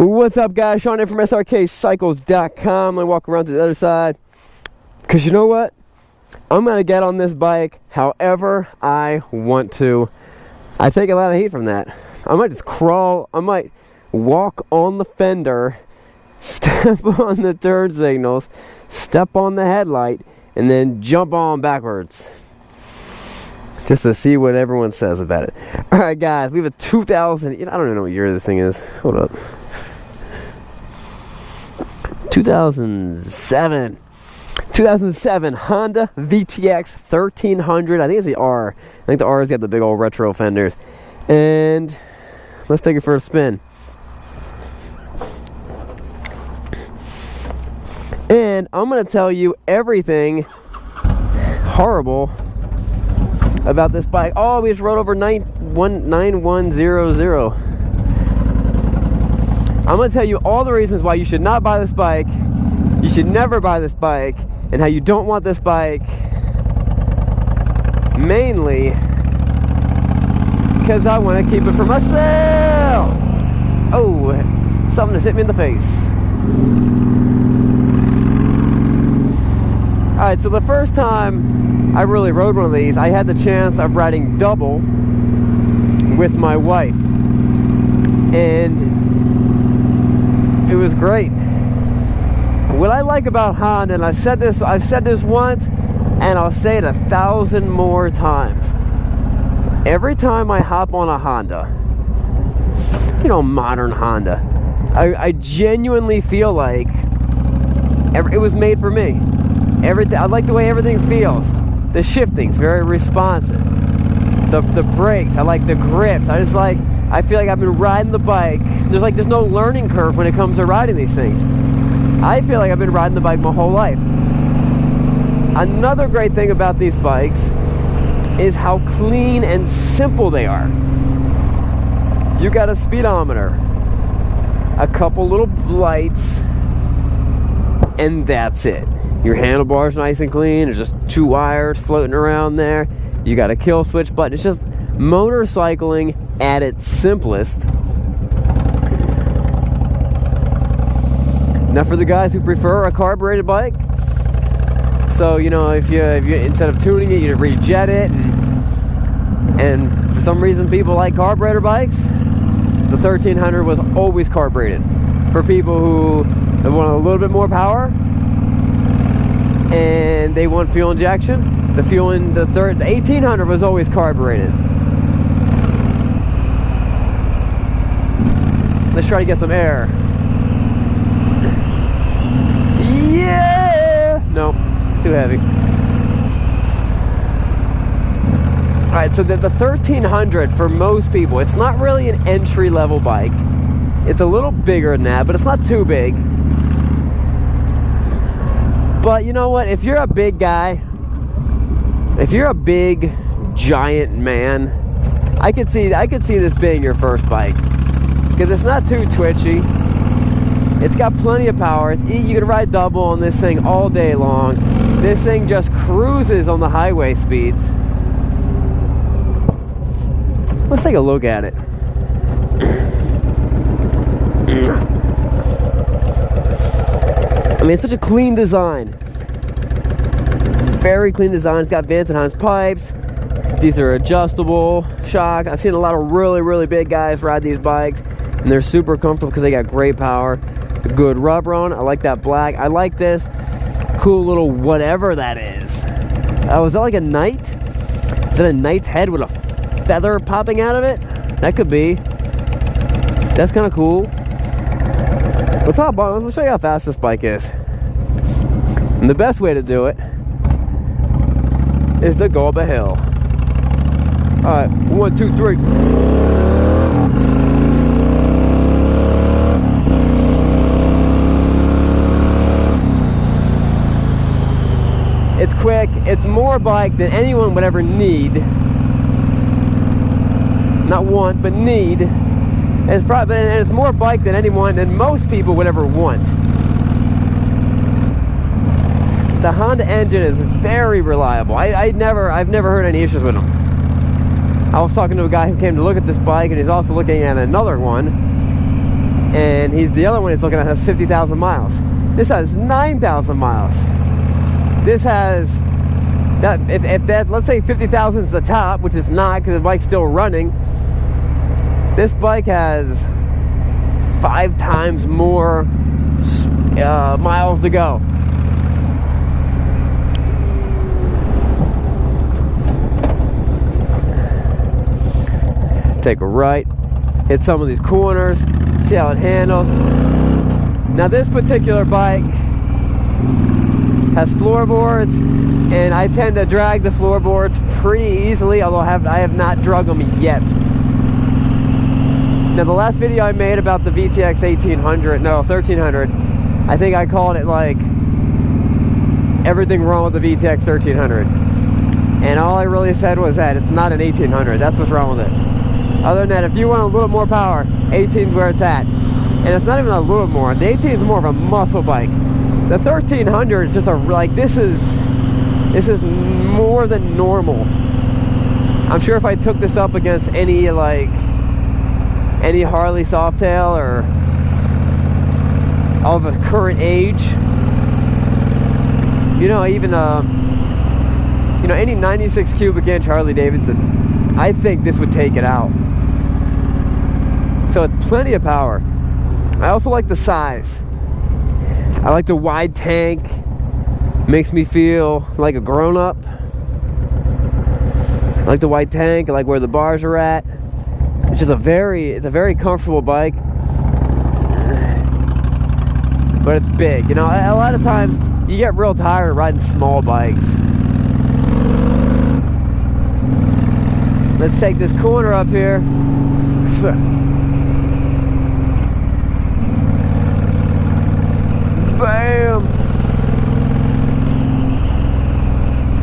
What's up, guys? Sean here from Srkcycles.com. I walk around to the other side because you know what? I'm gonna get on this bike however I want to. I take a lot of heat from that. I might just crawl. I might walk on the fender, step on the turn signals, step on the headlight, and then jump on backwards. Just to see what everyone says about it. Alright, guys, we have a 2000. I don't even know what year this thing is. Hold up. 2007 Honda VTX 1300. I think it's the R. I think the R's got the big old retro fenders. And let's take it for a spin. And I'm going to tell you everything horrible about this bike. Oh, we just rode over 9100. I'm going to tell you all the reasons why you should not buy this bike, you should never buy this bike, and how you don't want this bike. Mainly because I want to keep it for myself. Oh, something just hit me in the face. Alright, so the first time I really rode one of these, I had the chance of riding double with my wife. And it was great. What I like about Honda, and I've said this once, and I'll say it 1,000 more times. Every time I hop on a Honda, modern Honda, I genuinely feel like it was made for me. I like the way everything feels. The shifting's very responsive. The brakes, I like the grips. I feel like I've been riding the bike. There's no learning curve when it comes to riding these things. I feel like I've been riding the bike my whole life. Another great thing about these bikes is how clean and simple they are. You got a speedometer, a couple little lights, and that's it. Your handlebar's nice and clean. There's just 2 wires floating around there. You got a kill switch button. It's just motorcycling at its simplest. Now for the guys who prefer a carbureted bike, so if you instead of tuning it, you rejet it, and for some reason people like carburetor bikes, the 1300 was always carbureted. For people who want a little bit more power and they want fuel injection, the 1800 was always carbureted. Let's try to get some air. Yeah! Nope, too heavy. Alright, so the 1300 for most people, it's not really an entry-level bike. It's a little bigger than that, but it's not too big. But you know what? If you're a big guy, if you're a big, giant man, I could see this being your first bike. Because it's not too twitchy. It's got plenty of power. You can ride double on this thing all day long. This thing just cruises on the highway speeds. Let's take a look at it. I mean, it's such a clean design. Very clean design. It's got Vance & Hines pipes. These are adjustable shock. I've seen a lot of really, really big guys ride these bikes, and they're super comfortable because they got great power. Good rubber on. I like that black. I like this cool little whatever that is. Was that like a knight? Is that a knight's head with a feather popping out of it? That could be. That's kind of cool. Let's show you how fast this bike is. And the best way to do it is to go up a hill. Alright, 1, 2, 3. It's quick. It's more bike than anyone would ever need. Not want, but need. And it's more bike than most people would ever want. The Honda engine is very reliable. I've never heard any issues with them. I was talking to a guy who came to look at this bike, and he's also looking at another one. and he's the other one he's looking at has 50,000 miles. This has 9,000 miles. This has that. If that, let's say 50,000 is the top, which is not because the bike's still running. This bike has 5 times more miles to go. Take a right, hit some of these corners, see how it handles. Now this particular bike has floorboards, and I tend to drag the floorboards pretty easily, although I have not drug them yet. Now the last video I made about the VTX 1300, I think I called it like everything wrong with the VTX 1300. And all I really said was that it's not an 1800, that's what's wrong with it. Other than that, if you want a little more power, 18's where it's at. And it's not even a little more. The 18 is more of a muscle bike. The 1300 is just a, like, this is more than normal. I'm sure if I took this up against any Harley Softail or of a current age, you know, even any 96 cubic inch Harley Davidson, I think this would take it out. So it's plenty of power. I also like the size. I like the wide tank. Makes me feel like a grown-up. I like the wide tank. I like where the bars are at. It's just a very comfortable bike. But it's big. You know, a lot of times you get real tired of riding small bikes. Let's take this corner up here. Bam!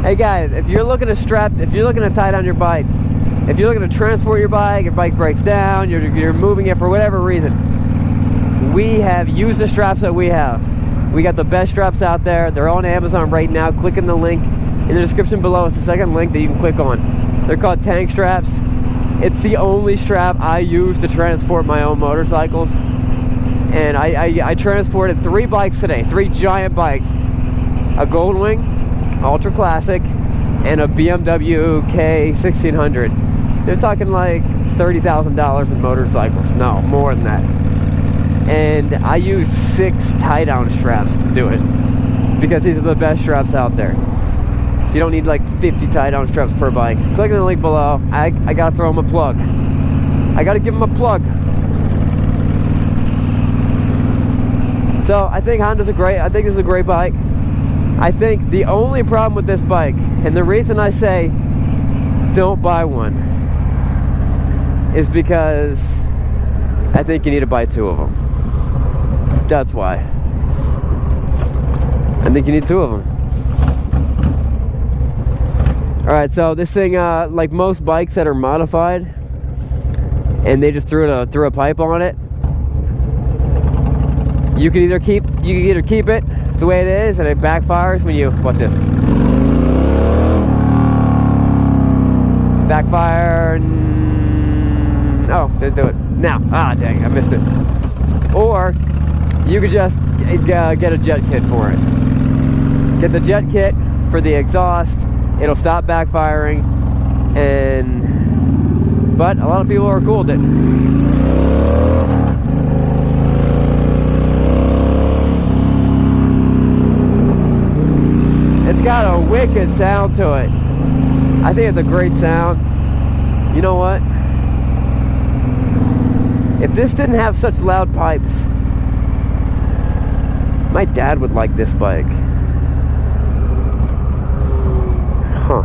Hey guys, if you're looking to tie down your bike, if you're looking to transport your bike breaks down, you're moving it for whatever reason, use the straps that we have. We got the best straps out there. They're on Amazon right now. Click in the link in the description below. It's the second link that you can click on. They're called tank straps. It's the only strap I use to transport my own motorcycles. And I transported 3 bikes today, 3 giant bikes. A Goldwing Ultra Classic and a BMW K1600. They're talking like $30,000 in motorcycles. No, more than that. And I used 6 tie-down straps to do it, because these are the best straps out there. So you don't need like 50 tie-down straps per bike. Click on the link below. I gotta throw them a plug. I gotta give them a plug. So I think this is a great bike. I think the only problem with this bike, and the reason I say don't buy one, is because I think you need to buy 2 of them. That's why. I think you need 2 of them. Alright, so this thing, like most bikes that are modified, and they just threw a pipe on it, you can either keep it the way it is, and it backfires when you, watch this. Backfire, oh, didn't do it. Now, dang, I missed it. Or, you could just get a jet kit for it. Get the jet kit for the exhaust, it'll stop backfiring, but a lot of people are cool with it. It's got a wicked sound to it. I think it's a great sound. You know what? If this didn't have such loud pipes, my dad would like this bike. Huh.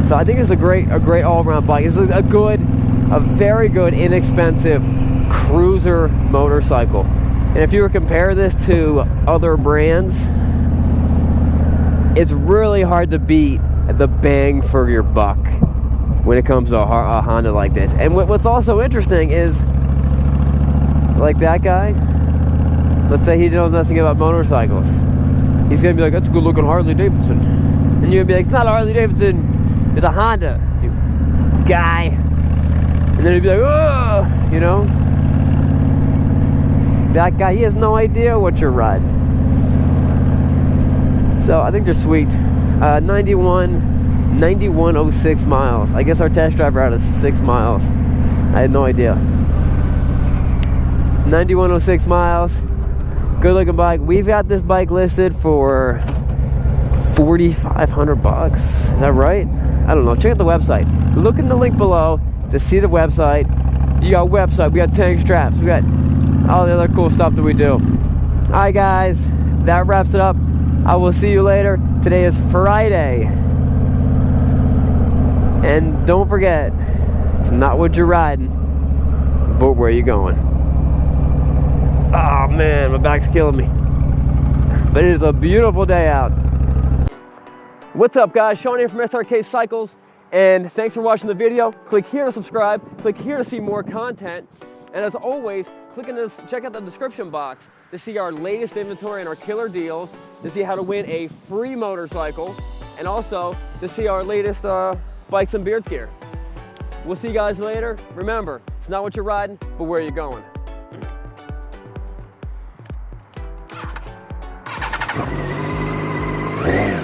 So I think it's a great all-around bike. It's a very good, inexpensive cruiser motorcycle. And if you were to compare this to other brands, it's really hard to beat the bang for your buck when it comes to a Honda like this. And what's also interesting is, like that guy, let's say he knows nothing about motorcycles. He's gonna be like, that's a good looking Harley Davidson. And you're gonna be like, it's not a Harley Davidson, it's a Honda, you guy. And then he'd be like, oh, you know? That guy, he has no idea what you're riding. So I think they're sweet. 9106 miles. I guess our test drive route is 6 miles. I had no idea. 9106 miles. Good looking bike. We've got this bike listed for $4,500. Is that right? I don't know. Check out the website. Look in the link below to see the website. You got website. We got tank straps. We got all the other cool stuff that we do. Alright guys, that wraps it up. I will see you later. Today is Friday. And don't forget, it's not what you're riding, but where you going. Oh man, my back's killing me. But it is a beautiful day out. What's up guys, Sean here from Srkcycles, and thanks for watching the video. Click here to subscribe, click here to see more content. And as always, check out the description box to see our latest inventory and our killer deals, to see how to win a free motorcycle, and also to see our latest bikes and beards gear. We'll see you guys later. Remember, it's not what you're riding, but where you're going.